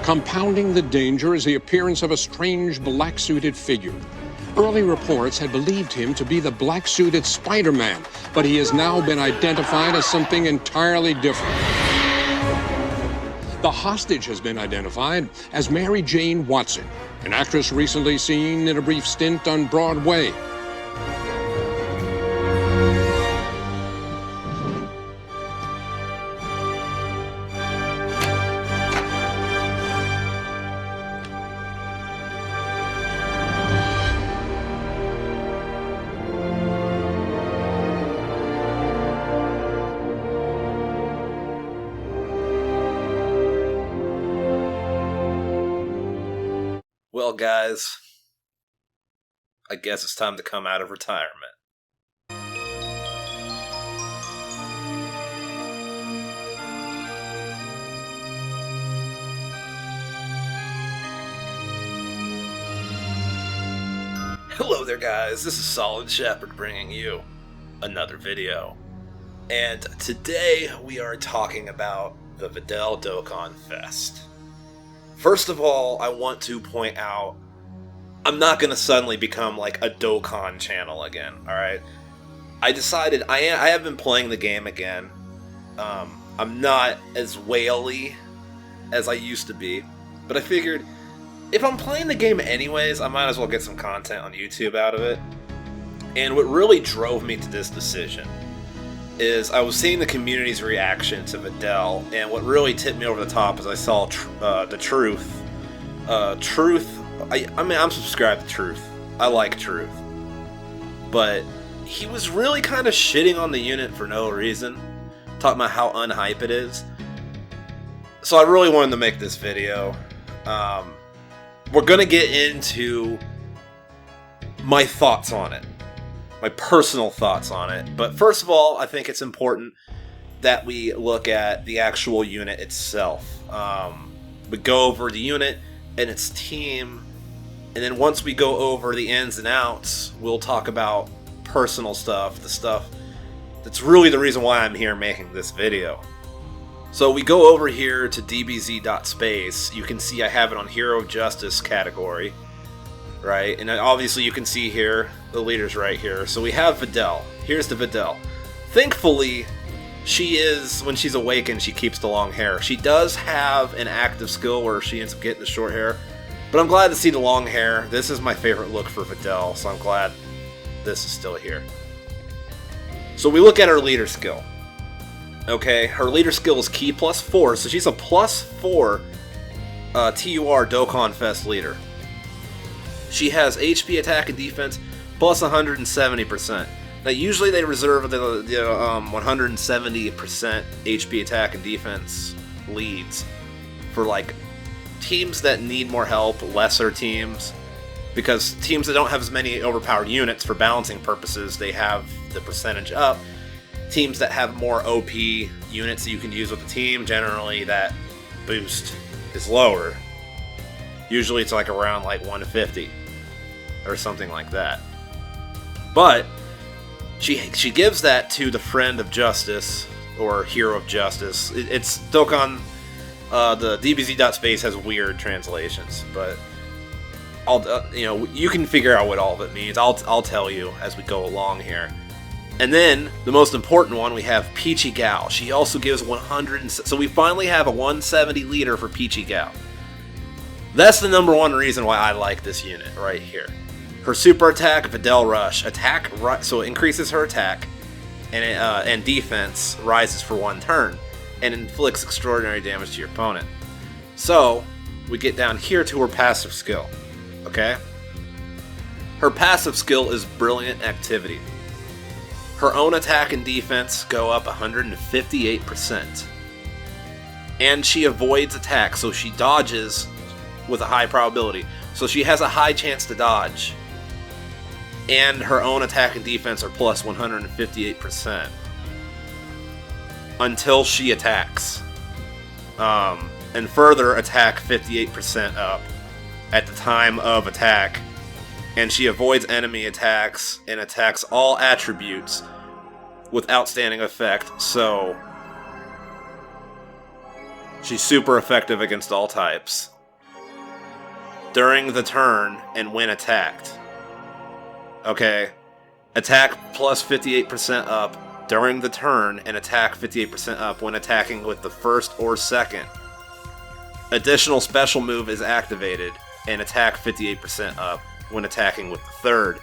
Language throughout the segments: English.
Compounding the danger is the appearance of a strange black-suited figure. Early reports had believed him to be the black-suited Spider-Man, but he has now been identified as something entirely different. The hostage has been identified as Mary Jane Watson, an actress recently seen in a brief stint on Broadway. Well, guys, I guess it's time to come out of retirement. Hello there, guys. This is Solid Shepard bringing you another video. And today we are talking about the Videl Dokkan Fest. First of all, I want to point out, I'm not going to suddenly become like a Dokkan channel again, alright? I decided, I have been playing the game again. I'm not as whaley as I used to be, but I figured, if I'm playing the game anyways, I might as well get some content on YouTube out of it. And what really drove me to this decision is I was seeing the community's reaction to Videl, and what really tipped me over the top is I saw the Truth. I mean, I'm subscribed to Truth. I like Truth. But he was really kind of shitting on the unit for no reason, talking about how unhype it is. So I really wanted to make this video. We're going to get into my thoughts on it. My personal thoughts on it. But first of all, I think it's important that we look at the actual unit itself. We go over the unit and its team, and then once we go over the ins and outs, we'll talk about personal stuff, the stuff that's really the reason why I'm here making this video. So we go over here to dbz.space. You can see I have it on Hero of Justice category. Right, and obviously you can see here, the leader's right here. So we have Videl. Here's the Videl. Thankfully, she is, when she's awakened, she keeps the long hair. She does have an active skill where she ends up getting the short hair. But I'm glad to see the long hair. This is my favorite look for Videl, so I'm glad this is still here. So we look at her leader skill. Okay, her leader skill is Key +4, so she's a +4 TUR Dokkan Fest leader. She has HP, attack, and defense plus 170%. Now, usually they reserve the 170% HP, attack, and defense leads for like teams that need more help, lesser teams, because teams that don't have as many overpowered units for balancing purposes, they have the percentage up. Teams that have more OP units that you can use with the team, generally that boost is lower. Usually it's like around like 150 or something like that. But she gives that to the Friend of Justice or Hero of Justice. It's Dokkan. The DBZ.space has weird translations, but you can figure out what all of it means. I'll tell you as we go along here. And then the most important one, we have Peachy Gal. She also gives 100. So we finally have a 170 leader for Peachy Gal. That's the number one reason why I like this unit right here. Her super attack, Videl Rush. So it increases her attack, and defense rises for 1 turn, and inflicts extraordinary damage to your opponent. So we get down here to her passive skill. Okay? Her passive skill is Brilliant Activity. Her own attack and defense go up 158%. And she avoids attack, so she dodges with a high probability. So she has a high chance to dodge. And her own attack and defense are plus 158%. Until she attacks. And further attack 58% up at the time of attack. And she avoids enemy attacks and attacks all attributes with outstanding effect. So she's super effective against all types. during the turn and when attacked. Okay? Attack plus 58% up during the turn and attack 58% up when attacking with the first or second. Additional special move is activated and attack 58% up when attacking with the third,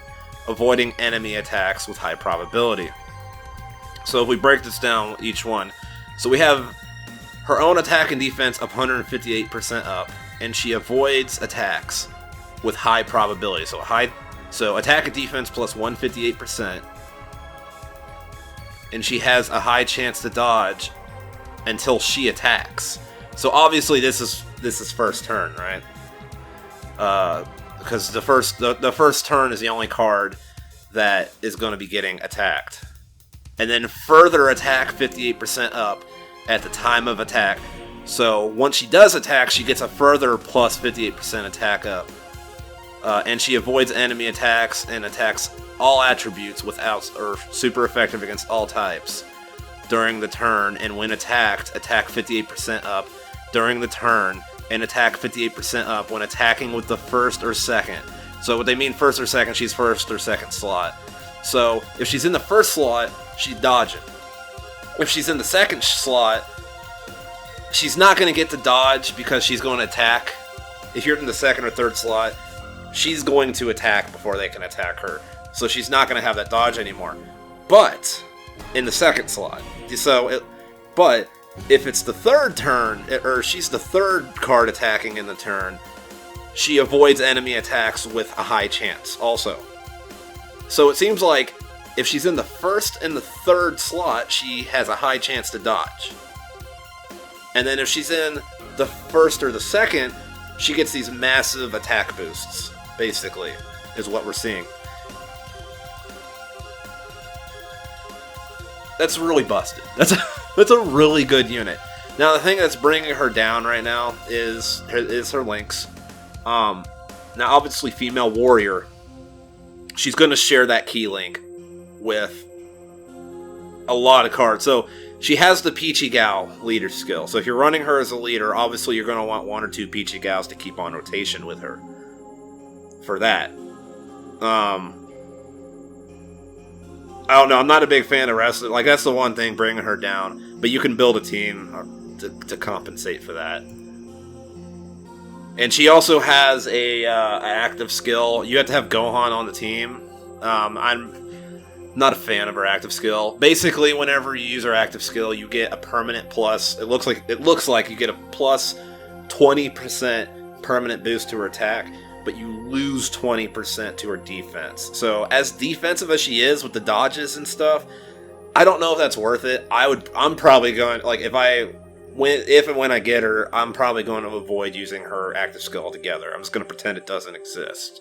avoiding enemy attacks with high probability. So if we break this down each one, so we have her own attack and defense up 158% up, and she avoids attacks with high probability. So attack and defense plus 158%, and she has a high chance to dodge until she attacks. So obviously this is first turn, right? Because the first turn is the only card that is going to be getting attacked. And then further attack 58% up at the time of attack. So once she does attack, she gets a further plus 58% attack up. And she avoids enemy attacks and attacks all attributes without or super effective against all types during the turn. And when attacked, attack 58% up during the turn and attack 58% up when attacking with the first or second. So what they mean first or second, she's first or second slot. So if she's in the first slot, she's dodging. If she's in the second slot, she's not going to get to dodge because she's going to attack. If you're in the second or third slot, she's going to attack before they can attack her. So she's not going to have that dodge anymore. But in the second slot, but if it's the third turn, or she's the third card attacking in the turn, she avoids enemy attacks with a high chance also. So it seems like if she's in the first and the third slot, she has a high chance to dodge. And then if she's in the first or the second, she gets these massive attack boosts, basically, is what we're seeing. That's really busted. That's a really good unit. Now, the thing that's bringing her down right now is her links. Now, obviously, female warrior, she's going to share that key link with a lot of cards. So she has the Peachy Gal leader skill. So if you're running her as a leader, obviously you're going to want one or two Peachy Gals to keep on rotation with her for that. I don't know. I'm not a big fan of wrestling. Like, that's the one thing bringing her down. But you can build a team to compensate for that. And she also has a active skill. You have to have Gohan on the team. I'm not a fan of her active skill. Basically, whenever you use her active skill, you get a permanent plus. It looks like you get a plus 20% permanent boost to her attack, but you lose 20% to her defense. So as defensive as she is with the dodges and stuff, I don't know if that's worth it. I'm probably going, like, if and when I get her, I'm probably going to avoid using her active skill altogether. I'm just going to pretend it doesn't exist.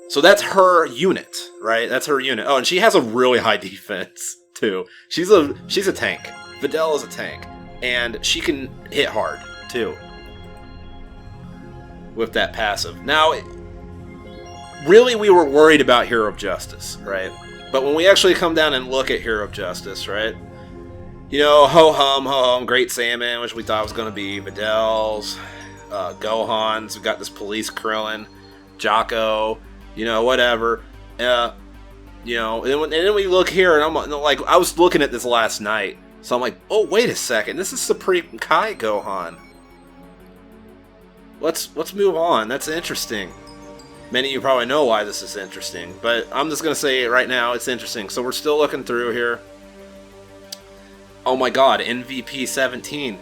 So that's her unit, right? That's her unit. Oh, and she has a really high defense, too. She's a tank. Videl is a tank. And she can hit hard, too, with that passive. Now, really, we were worried about Hero of Justice, right? But when we actually come down and look at Hero of Justice, right? You know, ho-hum, Great Saiyaman, which we thought was going to be Videl's, Gohan's, we got this Police Krillin, Jocko, you know, whatever. You know, and then we look here, and I'm like, I was looking at this last night, so I'm like, oh, wait a second, this is Supreme Kai Gohan. Let's move on. That's interesting. Many of you probably know why this is interesting, but I'm just going to say right now it's interesting. So we're still looking through here. Oh my god, MVP 17.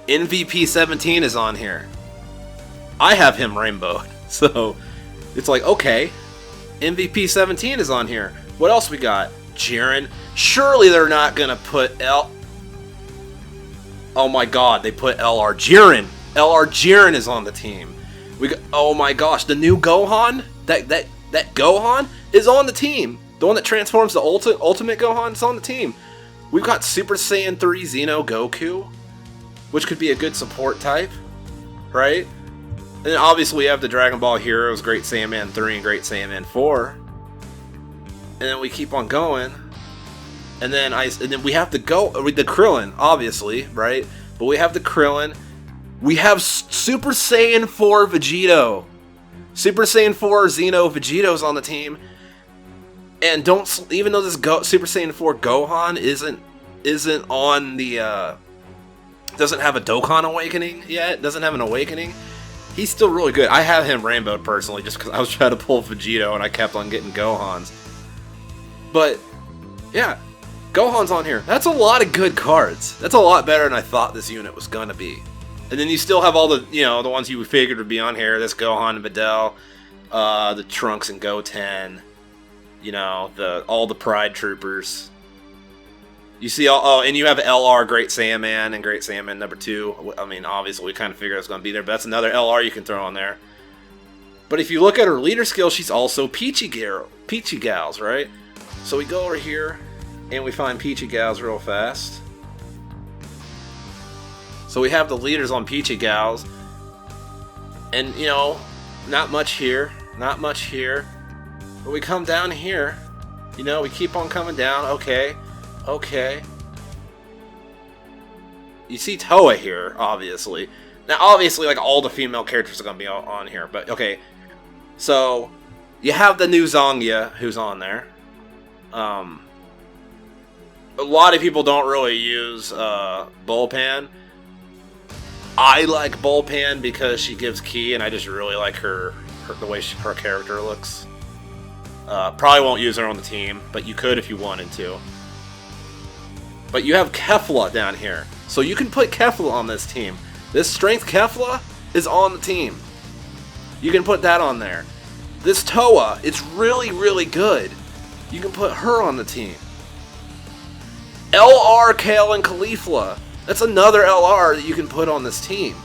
MVP 17 is on here. I have him rainbowed. So it's like, okay, MVP 17 is on here. What else we got? Jiren. Surely they're not going to put Oh my god, they put LR Jiren. LR Jiren is on the team. We got, oh my gosh, the new Gohan? That Gohan is on the team. The one that transforms the ultimate Gohan is on the team. We've got Super Saiyan 3 Xeno Goku, which could be a good support type, right? And then obviously we have the Dragon Ball Heroes, Great Saiyaman 3 and Great Saiyaman 4. And then we keep on going. And then we have the Krillin, obviously, right? But we have the Krillin. We have Super Saiyan 4 Vegito. Super Saiyan 4 Xeno Vegito's on the team. And even though this Super Saiyan 4 Gohan isn't on the doesn't have a Dokkan awakening yet, doesn't have an awakening, he's still really good. I have him rainbowed personally just because I was trying to pull Vegito and I kept on getting Gohans. But yeah, Gohan's on here. That's a lot of good cards. That's a lot better than I thought this unit was gonna be. And then you still have all the, the ones you figured would be on here. This Gohan and Videl, the Trunks and Goten, all the Pride Troopers. You see and you have LR Great Saiyaman and Great Saiyaman number 2. I mean, obviously we kind of figured it was going to be there, but that's another LR you can throw on there. But if you look at her leader skill, she's also Peachy Gals, right? So we go over here and we find Peachy Gals real fast. So we have the leaders on Peachy Gals. And, not much here. Not much here. But we come down here. We keep on coming down. Okay. You see Toa here, obviously. Now, obviously, like, all the female characters are going to be on here. But, okay. So, you have the new Zangya, who's on there. A lot of people don't really use Bullpan. I like Bullpan because she gives ki, and I just really like the way her character looks. Probably won't use her on the team, but you could if you wanted to. But you have Kefla down here, so you can put Kefla on this team. This Strength Kefla is on the team. You can put that on there. This Toa, it's really, really good. You can put her on the team. LR Kale and Caulifla. That's another LR that you can put on this team.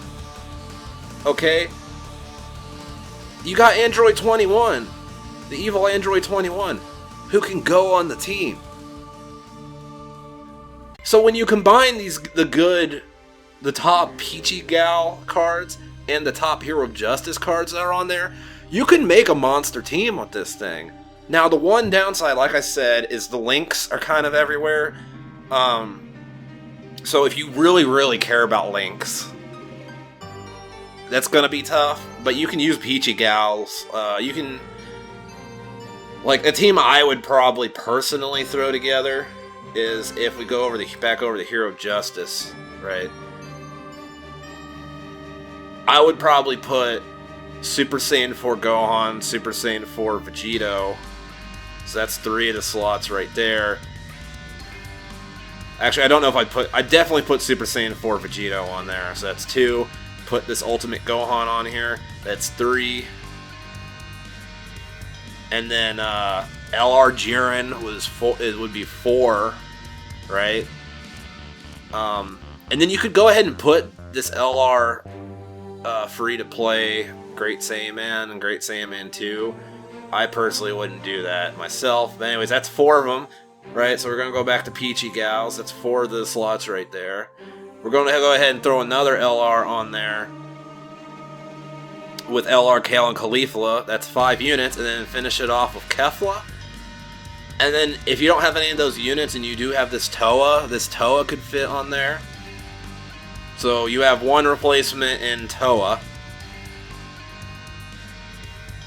Okay? You got Android 21. The evil Android 21. Who can go on the team. So when you combine the top Peachy Gal cards and the top Hero of Justice cards that are on there, you can make a monster team with this thing. Now the one downside, like I said, is the links are kind of everywhere. So if you really, really care about links, that's gonna be tough. But you can use Peachy Gals. You can, like, a team I would probably personally throw together is if we go back over the Hero of Justice, right? I would probably put Super Saiyan 4 Gohan, Super Saiyan 4 Vegito. So that's 3 of the slots right there. Actually, I don't know if I'd definitely put Super Saiyan 4 Vegito on there. So that's 2. Put this Ultimate Gohan on here. That's 3. And then LR Jiren would be 4, right? And then you could go ahead and put this LR free to play Great Saiyaman and Great Saiyaman 2. I personally wouldn't do that myself. But anyways, that's 4 of them, right? So we're going to go back to Peachy Gals. That's 4 of the slots right there. We're going to go ahead and throw another LR on there with LR Kale and Caulifla. That's 5 units, and then finish it off with Kefla. And then if you don't have any of those units and you do have this Toa could fit on there. So you have 1 replacement in Toa.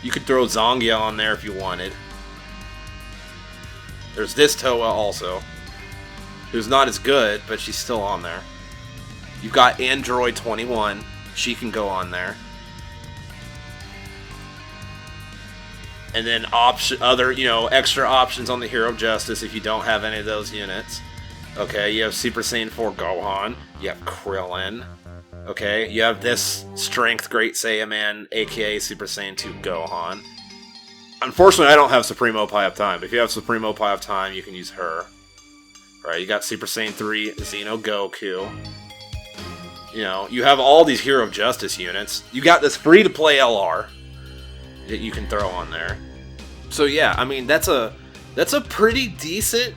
You could throw Zangya on there if you wanted. There's this Toa also, who's not as good, but she's still on there. You've got Android 21. She can go on there. And then extra options on the Hero of Justice if you don't have any of those units. Okay, you have Super Saiyan 4 Gohan. You have Krillin. Okay, you have this Strength Great Saiyaman, aka Super Saiyan 2 Gohan. Unfortunately, I don't have Supremo Pi of Time. If you have Supremo Pi of Time, you can use her. Right, you got Super Saiyan 3 Xeno Goku. You have all these Hero of Justice units. You got this free-to-play LR that you can throw on there. So yeah, I mean, that's a pretty decent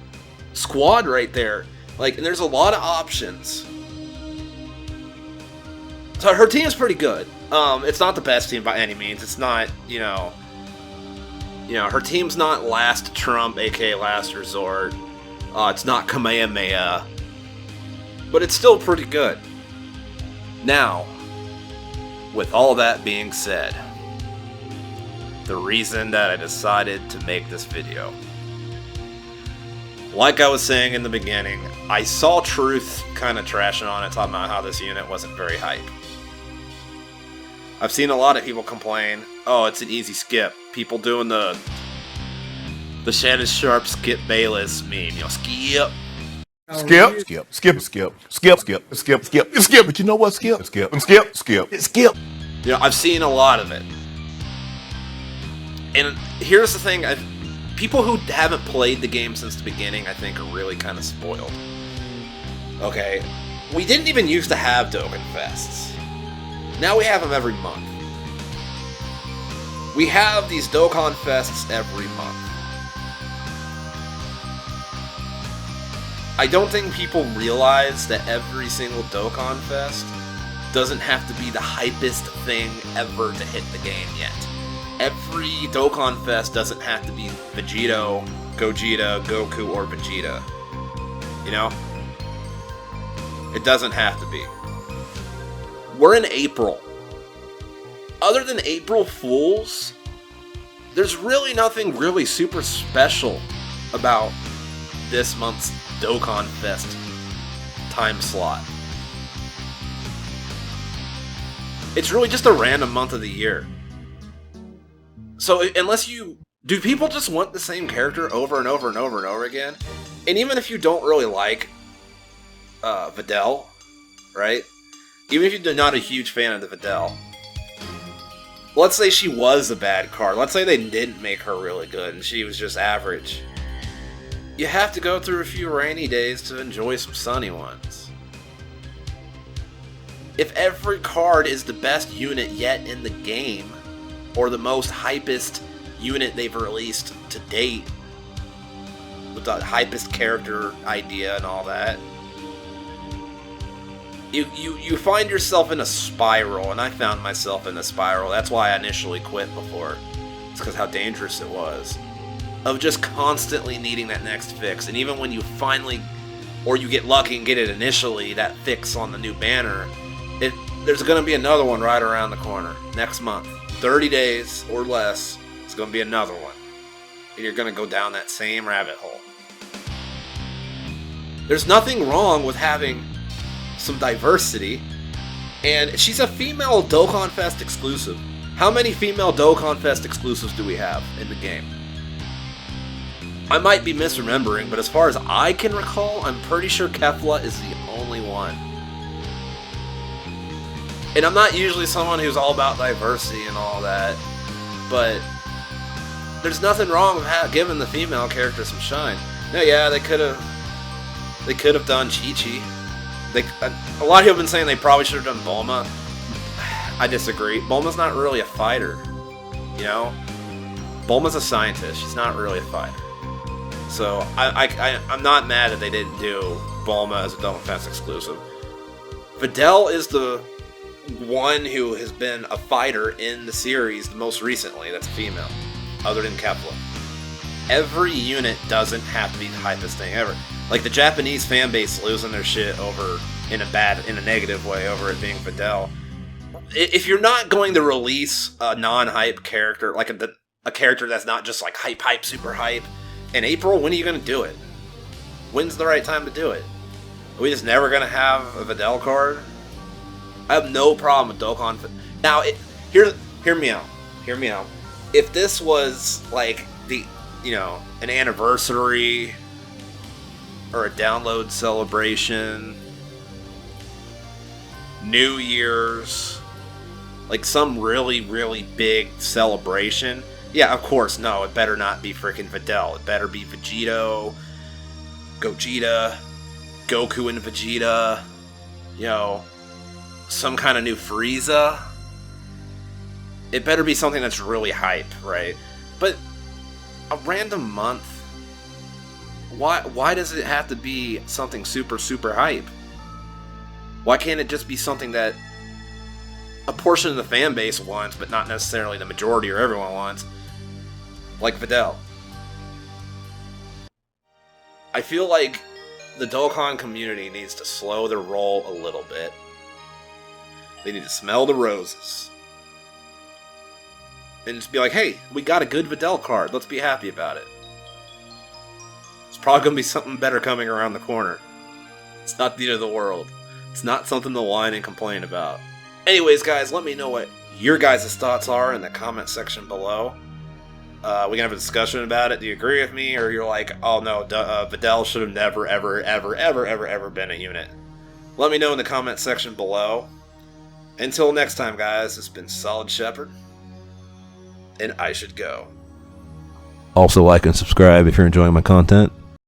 squad right there. Like, and there's a lot of options. So her team is pretty good. It's not the best team by any means. It's not, her team's not Last Trump, aka Last Resort. It's not Kamehameha. But it's still pretty good. Now, with all that being said, the reason that I decided to make this video. Like I was saying in the beginning, I saw Truth kind of trashing on it, talking about how this unit wasn't very hype. I've seen a lot of people complain, oh, it's an easy skip. People doing the Shannon Sharp skip Bayless meme, skip. Skip. But you know what? Skip. I've seen a lot of it. And here's the thing, people who haven't played the game since the beginning, I think, are really kind of spoiled. Okay, we didn't even used to have Dokkan Fests. Now we have them every month. We have these Dokkan Fests every month. I don't think people realize that every single Dokkan Fest doesn't have to be the hypest thing ever to hit the game yet. Every Dokkan Fest doesn't have to be Vegito, Gogeta, Goku, or Vegeta. You know? It doesn't have to be. We're in April. Other than April Fools, there's really nothing really super special about this month's Dokkan Fest time slot. It's really just a random month of the year. So unless you... Do people just want the same character over and over and over and over again? And even if you don't really like Videl, right? Even if you're not a huge fan of the Videl, let's say she was a bad card. Let's say they didn't make her really good and she was just average. You have to go through a few rainy days to enjoy some sunny ones. If every card is the best unit yet in the game, or the most hypest unit they've released to date, with the hypest character idea and all that, you find yourself in a spiral, and I found myself in a spiral. That's why I initially quit before. It's because how dangerous it was. Of just constantly needing that next fix. And even when you finally, or you get lucky and get it initially, that fix on the new banner, there's going to be another one right around the corner. Next month. 30 days or less, it's going to be another one. And you're going to go down that same rabbit hole. There's nothing wrong with having some diversity. And she's a female Dokkan Fest exclusive. How many female Dokkan Fest exclusives do we have in the game? I might be misremembering, but as far as I can recall, I'm pretty sure Kefla is the only one. And I'm not usually someone who's all about diversity and all that, but there's nothing wrong with giving the female character some shine. No, yeah, they could have done Chi-Chi. A lot of people have been saying they probably should have done Bulma. I disagree. Bulma's not really a fighter, you know? Bulma's a scientist. She's not really a fighter. So I'm not mad that they didn't do Bulma as a Dokkan Fest exclusive. Videl is the one who has been a fighter in the series most recently that's female, other than Kefla. Every unit doesn't have to be the hypest thing ever. Like the Japanese fan base losing their shit over in a negative way over it being Videl. If you're not going to release a non-hype character, like a character that's not just like hype, super hype, in April, when are you going to do it? When's the right time to do it? Are we just never going to have a Videl card? I have no problem with Dokkan. Now, hear me out. Hear me out. If this was like an anniversary or a download celebration, New Year's, like some really, really big celebration, yeah, of course, no, it better not be freaking Videl. It better be Vegito, Gogeta, Goku and Vegeta, some kind of new Frieza. It better be something that's really hype, right? But a random month, why does it have to be something super, super hype? Why can't it just be something that a portion of the fan base wants, but not necessarily the majority or everyone wants? Like Videl. I feel like the Dokkan community needs to slow their roll a little bit. They need to smell the roses. And just be like, hey, we got a good Videl card. Let's be happy about it. It's probably going to be something better coming around the corner. It's not the end of the world. It's not something to whine and complain about. Anyways, guys, let me know what your guys' thoughts are in the comment section below. We can have a discussion about it. Do you agree with me? Or you're like, oh no, Videl should have never, ever been a unit. Let me know in the comment section below. Until next time, guys, it's been Solid Shepard. And I should go. Also like and subscribe if you're enjoying my content.